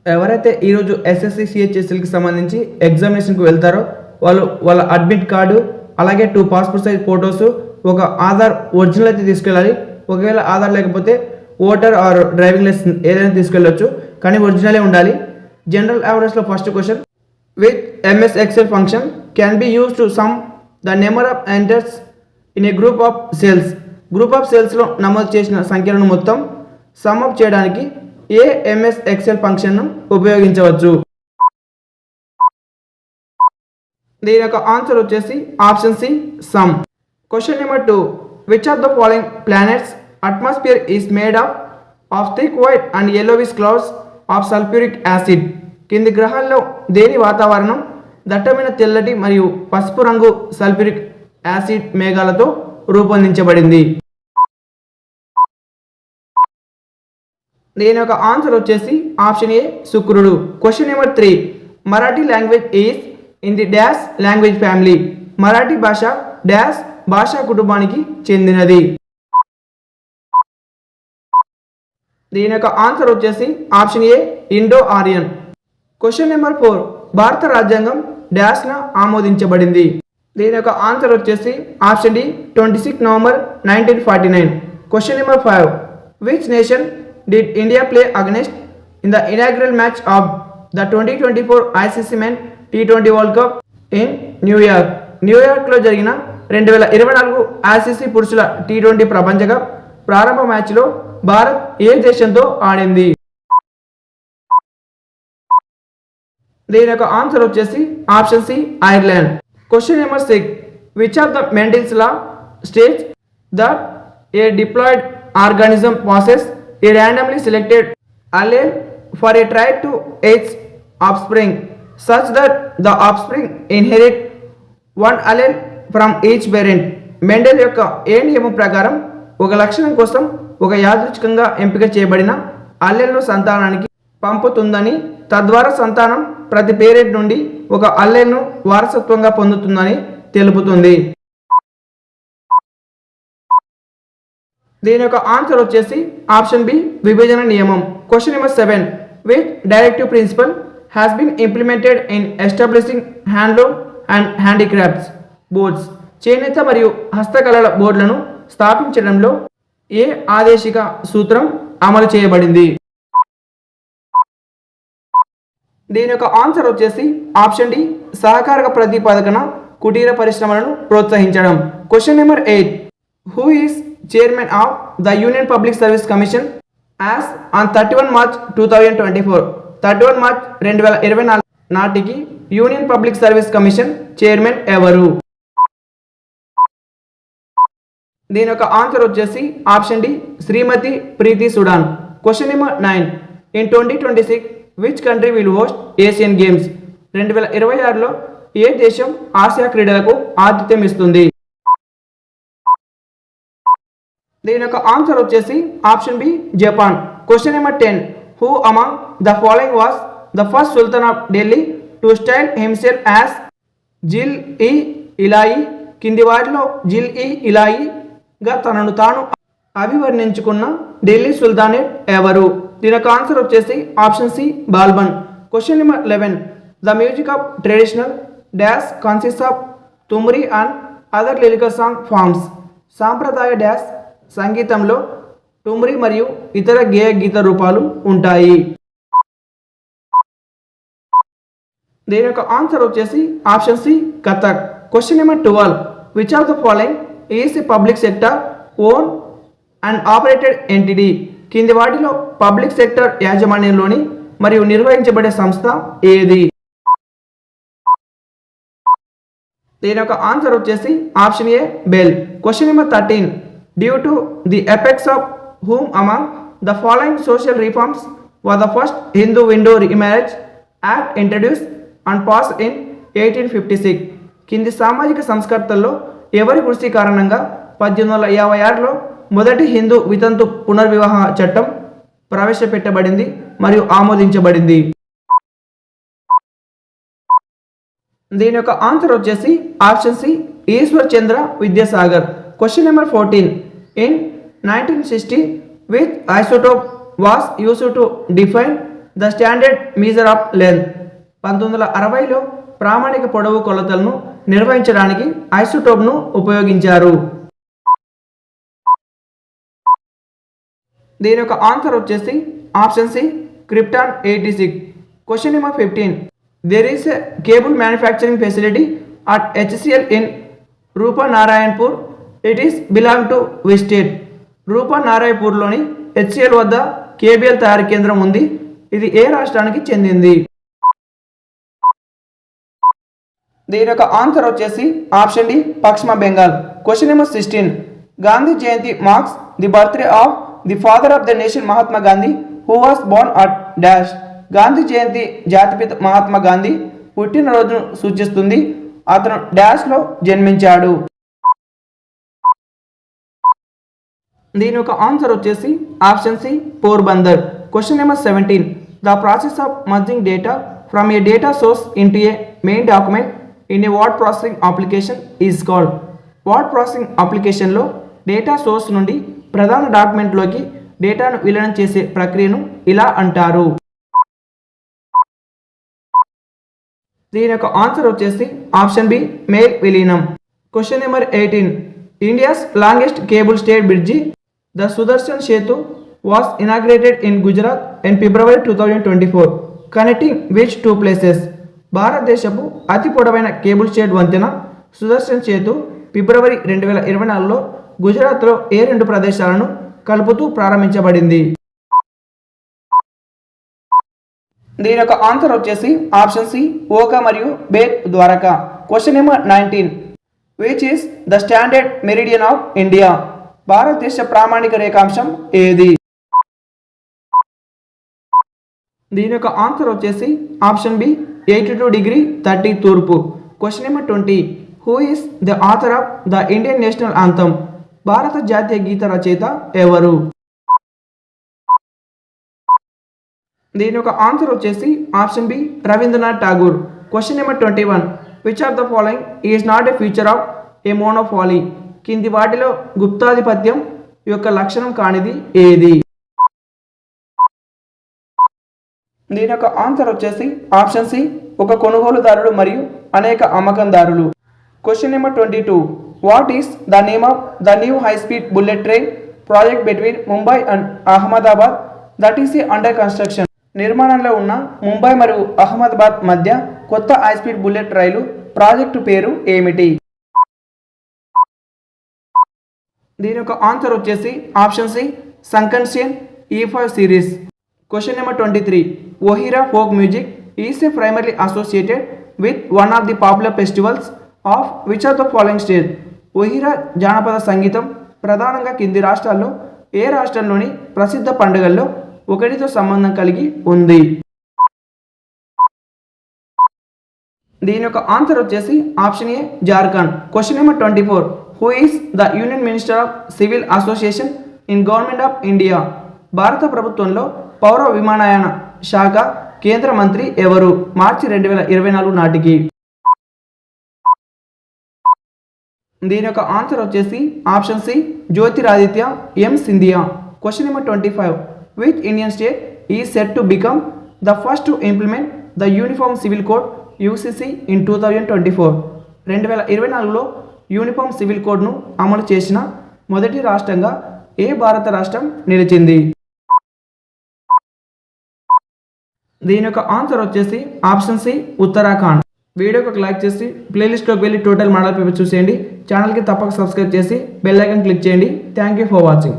ఎవరైతే ఈరోజు ఎస్ఎస్సి సిహెచ్ఎస్ఎల్కి సంబంధించి ఎగ్జామినేషన్కి వెళ్తారో వాళ్ళ అడ్మిట్ కార్డు, అలాగే 2 పాస్పోర్ట్ సైజ్ ఫొటోస్, ఒక ఆధార్ ఒరిజినల్ అయితే తీసుకెళ్ళాలి. ఒకవేళ ఆధార్ లేకపోతే ఓటర్ ఆర్ డ్రైవింగ్ లైసెన్స్ ఏదైనా తీసుకెళ్ళొచ్చు, కానీ ఒరిజినలే ఉండాలి. జనరల్ అవేర్నెస్లో first question, with MS Excel function can be use to sum the number of entries in a group of cells. Group of సెల్స్లో నమోదు చేసిన సంఖ్యలను మొత్తం సమ్ అప్ చేయడానికి ఏ ఎంఎస్ ఎక్సెల్ ఫంక్షన్ను ఉపయోగించవచ్చు? దీని యొక్క ఆన్సర్ వచ్చేసి ఆప్షన్ సి, సమ్. Question number 2, which of the following planets atmosphere is made of thick white and yellowish clouds of sulphuric acid. కింది గ్రహాల్లో దేని వాతావరణం దట్టమైన తెల్లటి మరియు పసుపు రంగు సల్ఫ్యూరిక్ యాసిడ్ మేఘాలతో రూపొందించబడింది? దీని యొక్క ఆన్సర్ వచ్చేసి ఆప్షన్ ఏ, శుక్రుడు. Question number 3, Marathi language is in the dash language family. Marathi భాష డాష్ భాషా కుటుంబానికి చెందినది? దీని యొక్క ఆన్సర్ వచ్చేసి option A, Indo Aryan. Question number 4, భారత రాజ్యాంగం డాష్న ఆమోదించబడింది? దీని యొక్క ఆన్సర్ వచ్చేసి option D, 26 November 1949. Question number 5, which nation did India play against in the inaugural match of the 2024 ICC Men T20 World Cup in New York? న్యూయార్క్లో జరిగిన 2024 ICC పురుషుల T20 ప్రపంచ కప్ ప్రారంభ మ్యాచ్లో భారత్ ఏ దేశంతో ఆడింది? దీని యొక్క ఆన్సర్ వచ్చేసి option C, Ireland. Question number 6, which of the Mendel's law states that a diploid organism passes a randomly selected allele for a try to its offspring such that the offspring inherit one allele from each parent? Mendel యొక్క ఏ నియమం ప్రకారం ఒక లక్షణం కోసం ఒక యాదృచ్ఛికంగా ఎంపిక చేయబడిన అల్లెల్ను సంతానానికి పంపుతుందని, తద్వారా సంతానం ప్రతి పేరెంట్ నుండి ఒక అల్లెల్ను వారసత్వంగా పొందుతుందని తెలుపుతుంది? దీని యొక్క ఆన్సర్ వచ్చేసి ఆప్షన్ బి, విభజన నియమం. Question number 7, which directive principle has been implemented in establishing handloom and handicrafts boards. చేనేత మరియు హస్తకళల బోర్డులను స్థాపించడంలో ఏ ఆదేశిక సూత్రం అమలు చేయబడింది? దీని యొక్క ఆన్సర్ వచ్చేసి ఆప్షన్ డి, సహకారక ప్రతిపాదకన కుటీర పరిశ్రమలను ప్రోత్సహించడం. Question number 8, who is chairman of the union public service commission as on 31 March 2024? 31 March 2024 నాటికి union public service commission chairman ఎవరు? దీని యొక్క ఆన్సర్ వచ్చేసి option D, Shrimati Preeti Sudan. Question number 9, in 2026 which country will host Asian games? 2026లో ఏ దేశం ఆసియా క్రీడలకు ఆతిథ్యం ఇస్తుంది? దీని యొక్క ఆన్సర్ వచ్చేసి option B, Japan. Question number 10, who among the following was the first Sultan of Delhi to style himself as జిల్ ఇ ఇలాయి? కింది వాటిలో జిల్ ఇ ఇలాయిగా తనను తాను అభివర్ణించుకున్న ఢిల్లీ సుల్తానేట్ ఎవరు? దీని యొక్క ఆన్సర్ వచ్చేసి option C, Balban. Question number 11, the music of traditional dash consist of thumri and other lyrical song forms. సాంప్రదాయ డాష్ సంగీతంలో టుమ్రి మరియు ఇతర గేయ గీత రూపాలు ఉంటాయి? దీని యొక్క ఆన్సర్ వచ్చేసి option C, Kathak. Question number 12, which of the following is a public sector own and operated entity? కింది వాటిలో పబ్లిక్ సెక్టర్ యాజమాన్యంలోని మరియు నిర్వహించబడే సంస్థ ఏది? దీని యొక్క ఆన్సర్ వచ్చేసి option A, bell. Question number 13, due to the effects of whom among the following social reforms was the first Hindu window remarriage act introduced and passed in 1856? కింది సామాజిక సంస్కర్తల్లో ఎవరి కృషి కారణంగా 1856లో మొదటి హిందూ వితంతు పునర్వివాహ చట్టం ప్రవేశపెట్టబడింది మరియు ఆమోదించబడింది? దీని యొక్క ఆన్సర్ వచ్చేసి option C, Ishwar Chandra Vidyasagar. Question number 14, in 1960 which isotope was used to define the standard measure of length. 1960లో ప్రామాణిక పొడవు కొలతలను నిర్వహించడానికి ఐసోటోప్ను ఉపయోగించారు. దీని యొక్క ఆన్సర్ వచ్చేసి option C krypton 86. Question number 15. There is a cable manufacturing facility at HCL in Rupnarayanpur. It is belong to which state? రూపనారాయణపూర్లోని HCL వద్ద కేబుల్ తయారీ కేంద్రం ఉంది. ఇది ఏ రాష్ట్రానికి చెందింది? దీని యొక్క ఆన్సర్ వచ్చేసి ఆప్షన్ డి పశ్చిమ Bengal. Question number 16. Gandhi Jayanti marks the birthday of the father of the nation Mahatma Gandhi who was born at dash. Gandhi Jayanti జాతిపిత మహాత్మా గాంధీ పుట్టినరోజును సూచిస్తుంది. అతను డాష్లో జన్మించాడు. దీని యొక్క ఆన్సర్ వచ్చేసి option C Porbandar. Question number 17. The process of merging data from a data source into a main document in a word processing application is called. Word processing అప్లికేషన్లో data source నుండి ప్రధాన డాక్యుమెంట్లోకి డేటాను విలీనం చేసే ప్రక్రియను ఇలా అంటారు. దీని యొక్క ఆన్సర్ వచ్చేసి ఆప్షన్ బి మెయిల్ విలీనం. Question number 18. India's longest cable state bridge the Sudarshan Setu was inaugurated in Gujarat in February 2024 connecting which two places? భారతదేశపు అతి పొడవైన కేబుల్ స్టేట్ వంతెన సుదర్శన్ సేతు ఫిబ్రవరి 2024లో గుజరాత్లో ఏ రెండు ప్రదేశాలను కలుపుతూ ప్రారంభించబడింది? దీని యొక్క ఆన్సర్ వచ్చేసి ఆప్షన్ సి ఓకా మరియు Bet Dwarka. Question number 19. Which is the standard meridian of India? భారతదేశ ప్రామాణిక రేఖాంశం ఏది? దీని యొక్క ఆన్సర్ వచ్చేసి ఆప్షన్ బి 82°30 తూర్పు. Question number 20. Who is the author of the Indian national anthem? భారత జాతీయ గీత రచయిత ఎవరు? దీని యొక్క ఆన్సర్ వచ్చేసి option B Rabindranath Tagore. Question number 21. Which of the following is not a feature of a monopoly? కింది వాటిలో గుప్తాధిపత్యం యొక్క లక్షణం కానిది ఏది? దీని యొక్క ఆన్సర్ వచ్చేసి ఆప్షన్ సి ఒక కొనుగోలుదారుడు మరియు అనేక అమ్మకందారులు. Question number 22. What is the name of the new high speed bullet train project between Mumbai and Ahmedabad that is under construction? నిర్మాణంలో ఉన్న ముంబై మరియు అహ్మదాబాద్ మధ్య కొత్త హై స్పీడ్ బుల్లెట్ రైలు ప్రాజెక్టు పేరు ఏమిటి? దీని యొక్క ఆన్సర్ వచ్చేసి option C Shinkansen E5 series. Question number 23. ఒహిరా folk music is a primarily associated with one of the popular festivals of which of the following state? ఒహిరా జానపద సంగీతం ప్రధానంగా కింది రాష్ట్రాల్లో ఏ రాష్ట్రంలోని ప్రసిద్ధ పండుగల్లో ఒకటితో సంబంధం కలిగి ఉంది? దీని యొక్క ఆన్సర్ వచ్చేసి option A Jharkhand. Question number 24. Who is the union minister of civil association in government of India? భారత ప్రభుత్వంలో పౌర విమానయాన శాఖ కేంద్ర మంత్రి ఎవరు మార్చి 2024 నాటికి? దీని యొక్క ఆన్సర్ వచ్చేసి option C Jyotiraditya M Scindia. Question number 25. Which Indian state is set to become the first to implement the uniform civil code UCC in 2024? 2024లో యూనిఫామ్ సివిల్ కోడ్ను అమలు చేసిన మొదటి రాష్ట్రంగా ఏ భారత రాష్ట్రం నిలిచింది? దీని యొక్క ఆన్సర్ వచ్చేసి ఆప్షన్ సి ఉత్తరాఖండ్. వీడియోకి ఒక లైక్ చేసి ప్లేలిస్ట్లోకి వెళ్ళి టోటల్ మోడల్ పేపర్ చూసేయండి. ఛానల్కి తప్పక సబ్స్క్రైబ్ చేసి బెల్ ఐకాన్ క్లిక్ చేయండి. Thank you for watching.